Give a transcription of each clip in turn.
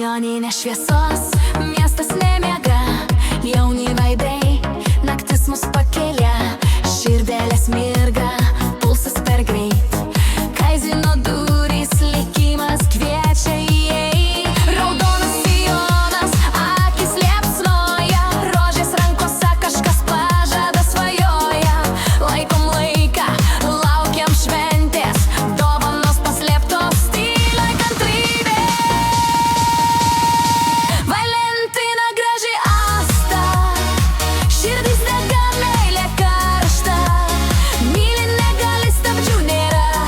Milijoninės šviesos, miestas nemiega, jauni veidai, naktis mus pakelia, širdelės mirga, pulsas per greit, kazino durys, likimas kviečia įeit. Raudonas sijonas, akis liepsnoja, rožės rankose kažkas pažada svajoja. Laikom laiką, laukiam šventės, dovanos paslėptos tylioj kantrybė. Valentina graži asta, širdis dega meilė karšta, myli negali stabdžių nėra,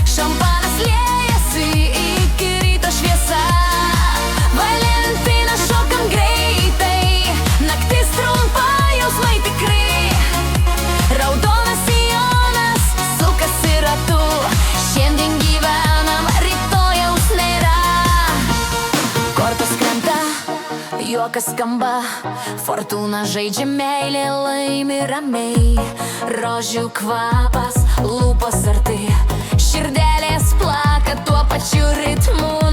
šampanas liejasi iki ryto šviesa. Valentina šokam greitai, naktis trumpa, jausmai tikrai. Raudonas sijonas sukasi ratu, šiandien gyvenam, rytojaus nėra. Kortos krenta, juokas skamba, fortūna žaidžia, meilė laimi ramiai. Rožių kvapas, lūpos arti, širdelės plaka tuo pačiu ritmu.